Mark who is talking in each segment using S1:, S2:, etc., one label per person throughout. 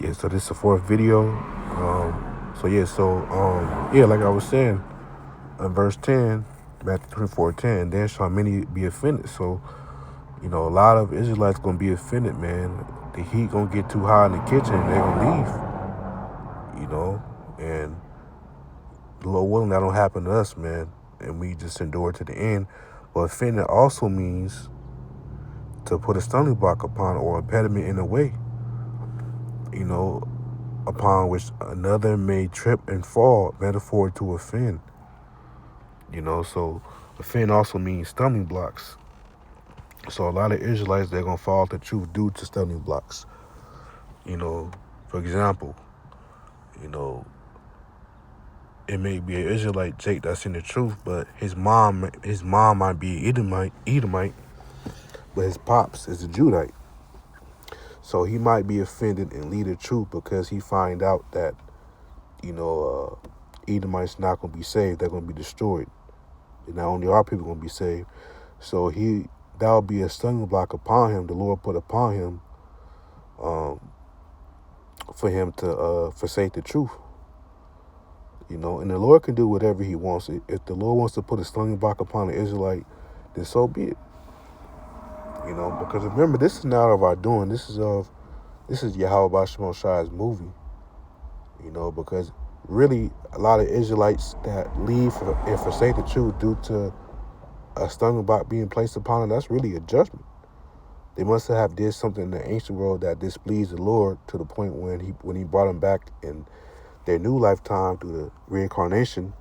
S1: Yeah, so this is the fourth video. Yeah, like I was saying, in verse 10, Matthew 24:10, then shall many be offended. So, a lot of Israelites gonna be offended, man. The heat gonna get too hot in the kitchen and they're gonna leave, and the Lord willing that don't happen to us, man. And we just endure to the end. But offended also means to put a stumbling block upon or impediment in a way, you know, upon which another may trip and fall, metaphor to offend. So offend also means stumbling blocks. So a lot of Israelites, they're going to fall to truth due to stumbling blocks. For example, you know, it may be an Israelite Jake that's in the truth, but his mom might be Edomite, but his pops is a Judite. So he might be offended and leave the truth because he find out that, Edomites not going to be saved. They're going to be destroyed. And not only are people going to be saved. So that'll be a stumbling block upon him. The Lord put upon him for him to forsake the truth. And the Lord can do whatever he wants. If the Lord wants to put a stumbling block upon the Israelite, then so be it. Because remember, this is not of our doing. This is Yahweh Bashim Shai's movie. Because really a lot of Israelites that leave and forsake the truth due to a stumbling block being placed upon them, that's really a judgment. They must have did something in the ancient world that displeased the Lord to the point when he brought them back in their new lifetime through the reincarnation,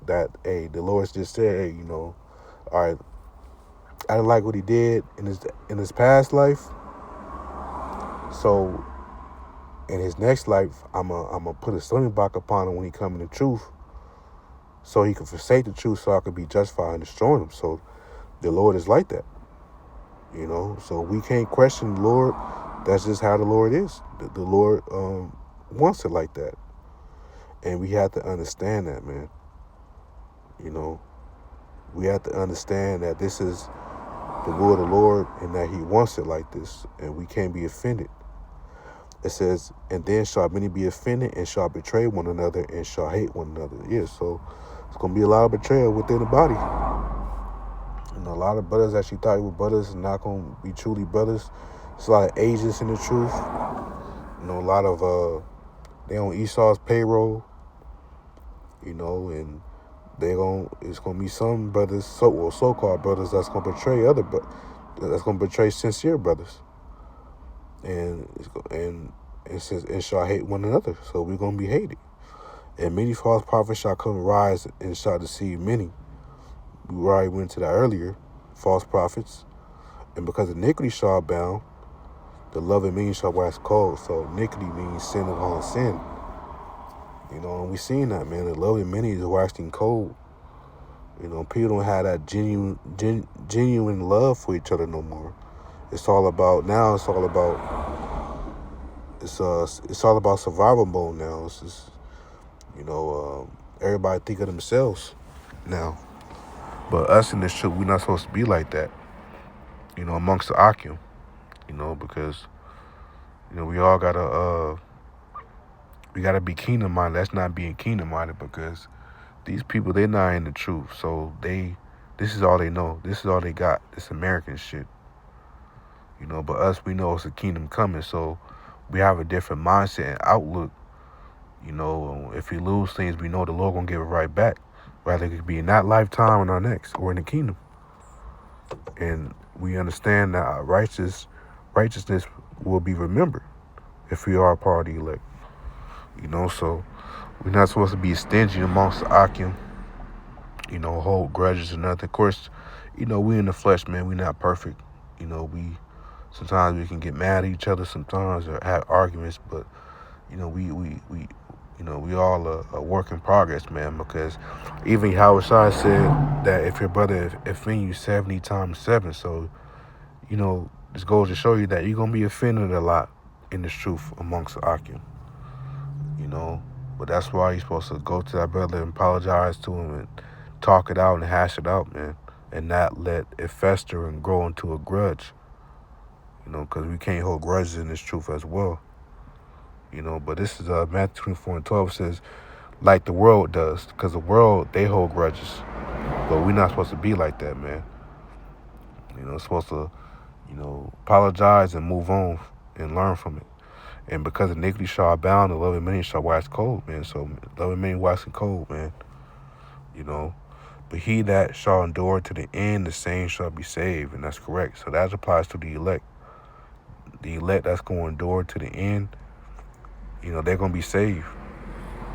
S1: that, hey, the Lord just said, hey, all right, I didn't like what he did in his past life, so in his next life, I'm a put a stumbling block upon him when he come in the truth, so he can forsake the truth, so I could be justified in destroying him. So the Lord is like that, So we can't question the Lord. That's just how the Lord is. The Lord wants it like that, and we have to understand that, man. We have to understand that this is the will of the Lord, and that He wants it like this, and we can't be offended. It says, and then shall many be offended, and shall betray one another, and shall hate one another. Yeah, so it's going to be a lot of betrayal within the body. A lot of brothers that you thought were brothers are not going to be truly brothers. There's a lot of agents in the truth. A lot of, they on Esau's payroll, and it's going to be some brothers, so-called brothers, that's going to betray that's going to betray sincere brothers. And it says, and shall hate one another. So we're going to be hated. And many false prophets shall come rise and shall deceive many. We already went into that earlier. False prophets. And because iniquity shall abound, the love of many shall wax cold. So iniquity means sin upon sin. And we seen that, man. The love of many is waxing cold. People don't have that genuine love for each other no more. It's all about survival mode now. It's just, everybody think of themselves now. But us in this truth, we're not supposed to be like that, amongst the Akim, because, we all gotta be kingdom minded. That's not being kingdom minded, because these people, they're not in the truth. So this is all they know. This is all they got. This American shit. But us, we know it's a kingdom coming. So we have a different mindset and outlook. If we lose things, we know the Lord gonna give it right back. Whether it could be in that lifetime or our next, or in the kingdom. And we understand that our righteousness will be remembered if we are a part of the elect. So we're not supposed to be stingy amongst the Akim, hold grudges or nothing. Of course, we in the flesh, man. We not perfect. Sometimes we can get mad at each other sometimes or have arguments, but we all a work in progress, man, because even Howard Shai said that if your brother offend you 70 times 7, so, this goes to show you that you're going to be offended a lot in this truth amongst the Akim, but that's why you're supposed to go to that brother and apologize to him and talk it out and hash it out, man, and not let it fester and grow into a grudge, because we can't hold grudges in this truth as well. But this is Matthew 24:12 says, like the world does, because the world, they hold grudges. But we're not supposed to be like that, man. Supposed to, apologize and move on and learn from it. And because iniquity shall abound, the love of many shall wax cold, man. So love of many waxing cold, man. But he that shall endure to the end, the same shall be saved. And that's correct. So that applies to the elect. The elect that's going to endure to the end, they're going to be saved.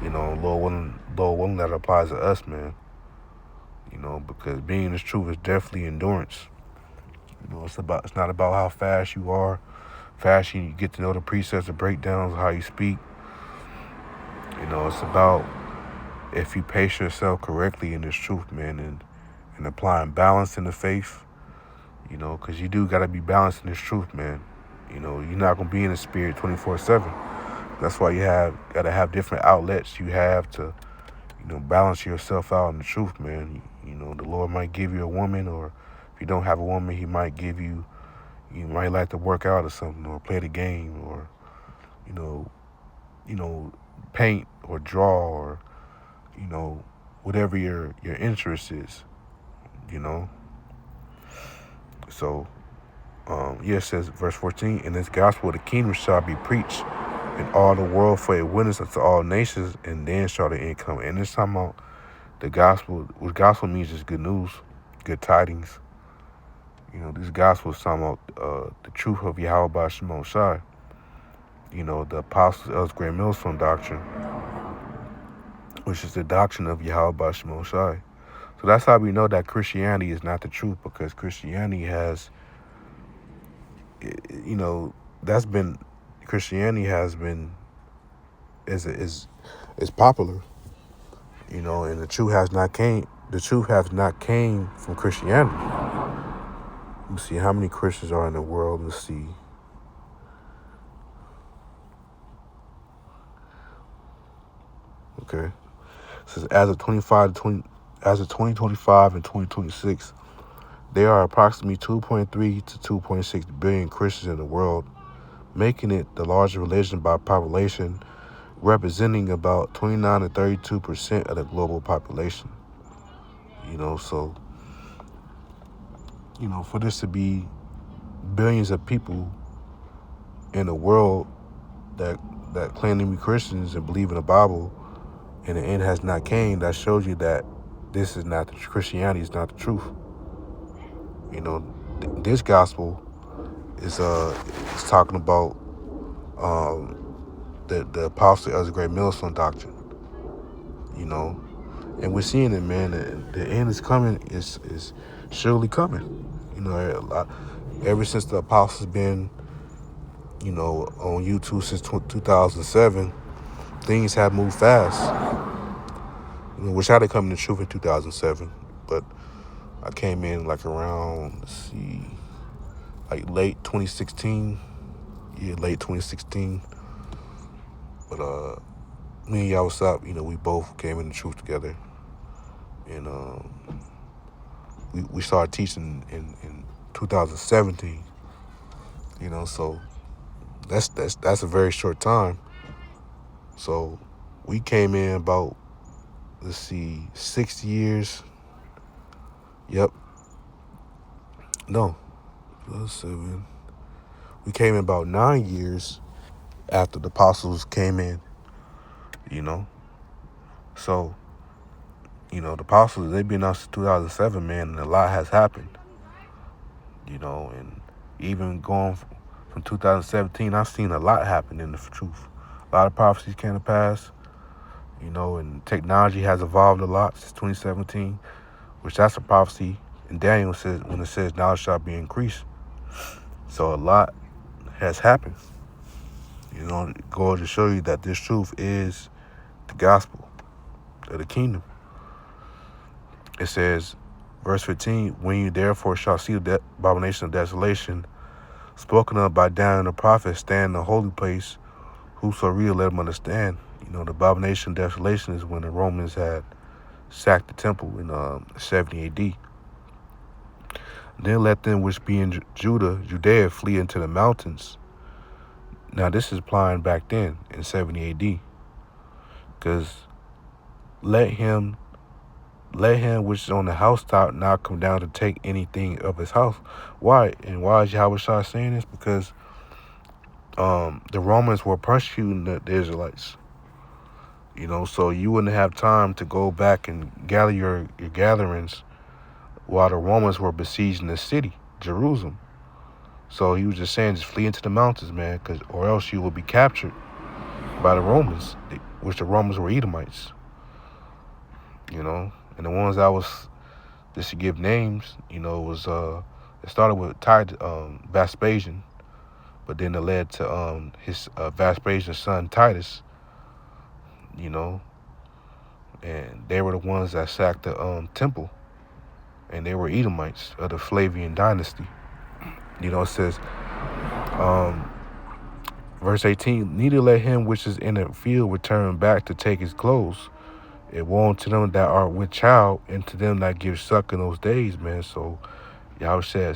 S1: Lord willing, that applies to us, man. Because being this truth is definitely endurance. It's not about how fast you are, fast you get to know the precepts, the breakdowns, how you speak. It's about if you pace yourself correctly in this truth, man, and applying balance in the faith, because you do got to be balanced in this truth, man. You're not going to be in the spirit 24/7. That's why you got to have different outlets. You have to, balance yourself out in the truth, man. The Lord might give you a woman, or if you don't have a woman, he might give you, you might like to work out or something, or play the game, or, paint or draw, or, whatever your interest is, So, it says, verse 14, in this gospel the kingdom shall be preached in all the world for a witness unto all nations, and then shall the end come. And this time about the gospel, what gospel means is good news, good tidings. This gospel is talking about the truth of Yahweh by Shimon Shai. The apostles Elder Grant Millstone doctrine, which is the doctrine of Yahweh by Shimon Shai. So that's how we know that Christianity is not the truth, because Christianity has, Christianity has been, is popular, and the truth has not came from Christianity. Let's see how many Christians are in the world. Let's see. Okay. It says as of 2025 and 2026, there are approximately 2.3 to 2.6 billion Christians in the world, making it the largest religion by population, representing about 29 to 32% of the global population. So, for this to be billions of people in the world that claim to be Christians and believe in the Bible, and the end has not came, that shows you that this is not Christianity is not the truth. This gospel is talking about the apostle Elder Grant Millstone doctrine. And we're seeing it, man. The end is coming. Is surely coming. Ever since the apostles been, on YouTube since 2007, things have moved fast. Wish I had come in the truth in 2007, but I came in like around, like late 2016. Yeah, late 2016. But me and y'all, what's up? We both came in the truth together, and we started teaching in 2017. So that's a very short time. So we came in about 6 years. Yep. No, 7. We came in about 9 years after the apostles came in. So, the apostles, they've been out since 2007, man, and a lot has happened. And even going from 2017, I've seen a lot happen in the truth. A lot of prophecies came to pass, and technology has evolved a lot since 2017, which that's a prophecy. And Daniel says, when it says knowledge shall be increased. So a lot has happened. Go to show you that this truth is the gospel of the kingdom. It says, verse 15, when you therefore shall see the abomination of desolation, spoken of by Daniel the prophet, stand in the holy place, whoso read, let him understand. The abomination of desolation is when the Romans had sacked the temple in 70 AD. Then let them which be in Judea flee into the mountains. Now this is applying back then in 70 AD, because let him which is on the housetop not come down to take anything of his house. Why? And why is Yahweh Shai saying this? Because the Romans were persecuting the Israelites. So you wouldn't have time to go back and gather your gatherings while the Romans were besieging the city, Jerusalem. So he was just saying, just flee into the mountains, man, or else you will be captured by the Romans, which the Romans were Edomites. And the ones that was, just to give names, was it started with Vespasian, but then it led to his Vespasian's son Titus. And they were the ones that sacked the temple, and they were Edomites of the Flavian dynasty. It says, verse 18, neither let him which is in the field return back to take his clothes. It woe unto them that are with child, and to them that give suck in those days, man. So Yahweh Shai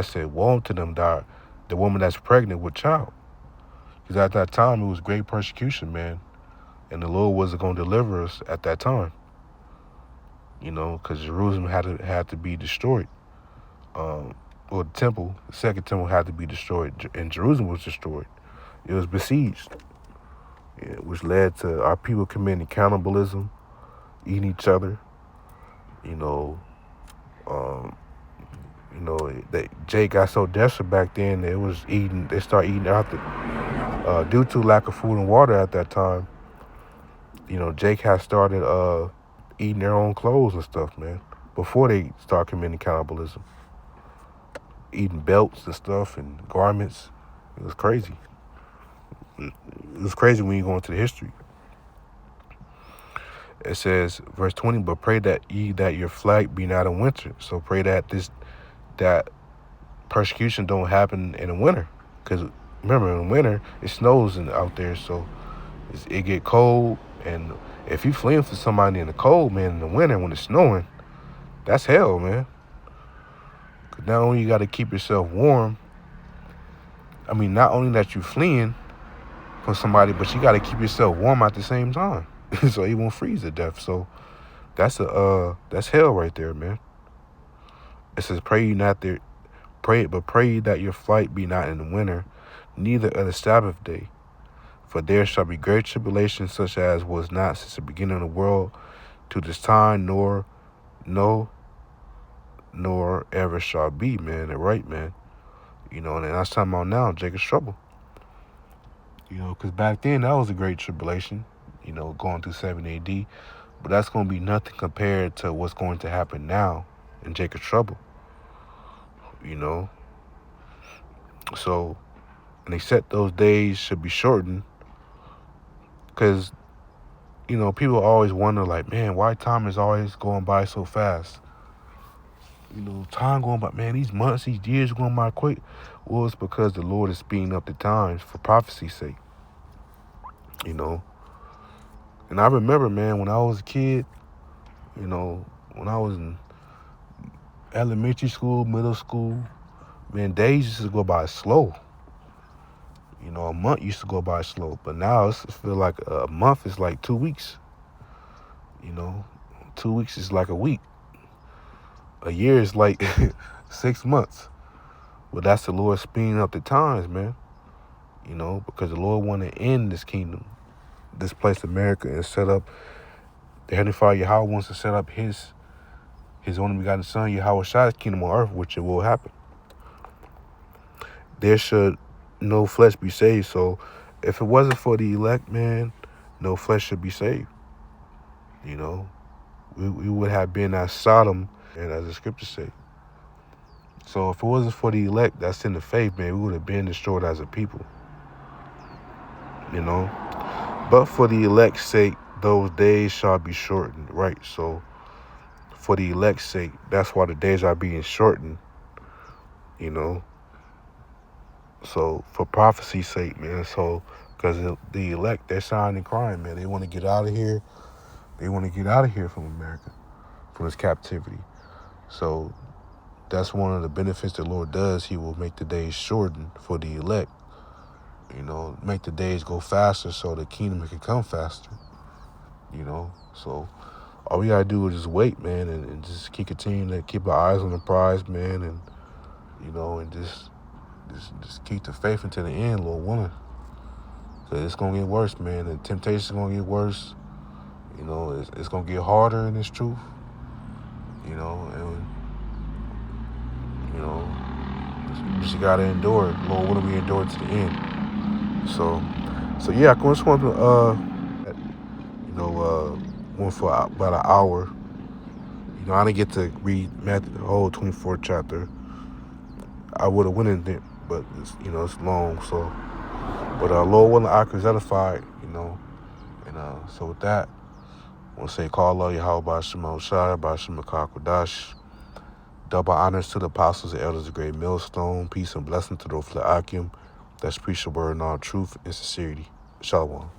S1: said, woe unto them that are the woman that's pregnant with child. Because at that time, it was great persecution, man. And the Lord wasn't going to deliver us at that time. Because Jerusalem had to be destroyed. The temple, the second temple had to be destroyed, and Jerusalem was destroyed. It was besieged, which led to our people committing cannibalism, eating each other. Jake got so desperate back then, they started eating out due to lack of food and water at that time. Jake had started eating their own clothes and stuff, man, before they start committing cannibalism. Eating belts and stuff and garments. It was crazy. It was crazy when you go into the history. It says, verse 20, but pray that your flight be not in winter. So pray that that persecution don't happen in the winter. Because remember, in the winter, it snows out there, so it get cold. And if you fleeing for somebody in the cold, man, in the winter when it's snowing, that's hell, man. Because not only you got to keep yourself warm, not only that you fleeing from somebody, but you got to keep yourself warm at the same time. So you won't freeze to death. So that's hell right there, man. It says, pray that your flight be not in the winter, neither of the Sabbath day. For there shall be great tribulation, such as was not since the beginning of the world to this time, nor ever shall be, man. They're right, man. And that's talking about now, Jacob's trouble. Because back then, that was a great tribulation, going through 7 AD. But that's going to be nothing compared to what's going to happen now in Jacob's trouble. So, and they said those days should be shortened. Because, people always wonder, like, man, why time is always going by so fast? Time going by, man, these months, these years going by quick. Well, it's because the Lord is speeding up the times for prophecy's sake. And I remember, man, when I was a kid, when I was in elementary school, middle school, man, days used to go by slow. A month used to go by slow. But now it feels like a month is like 2 weeks. 2 weeks is like a week. A year is like 6 months. But that's the Lord speeding up the times, man. Because the Lord want to end this kingdom, this place, America, and set up, the Heavenly Father Yahweh wants to set up his only begotten Son, Yahweh Shai's kingdom on earth, which it will happen. There should no flesh be saved. So if it wasn't for the elect, man, no flesh should be saved. We would have been as Sodom, and as the scriptures say. So if it wasn't for the elect that's in the faith, man, we would have been destroyed as a people. But for the elect's sake, those days shall be shortened, right? So for the elect's sake, that's why the days are being shortened, So for prophecy's sake, man, so because the elect, they're sighing and crying, man. They want to get out of here. They want to get out of here from America, from this captivity. So that's one of the benefits the Lord does. He will make the days shortened for the elect. You know, make the days go faster so the kingdom can come faster. You know, so all we gotta do is just wait, man, and just keep continuing to keep our eyes on the prize, man, and you know, and just keep the faith until the end, Lord willing. Cause it's gonna get worse, man. The temptation's gonna get worse. You know, it's gonna get harder in this truth. You know, and you know, we just gotta endure it. Lord willing, we endure it to the end. So yeah, I just want to you know, went for about an hour. You know, I didn't get to read Matthew the whole 24th chapter. I would have went in there, but it's, you know, it's long. So, but Lord willing, I can edified. You know, and so with that, I want to say, call Allah Yahweh Bashim Shai Bashim Kodash. Double honors to the apostles and elders of Great Millstone. Peace and blessing to the Akim that's preach the word in all truth and sincerity. Shalom.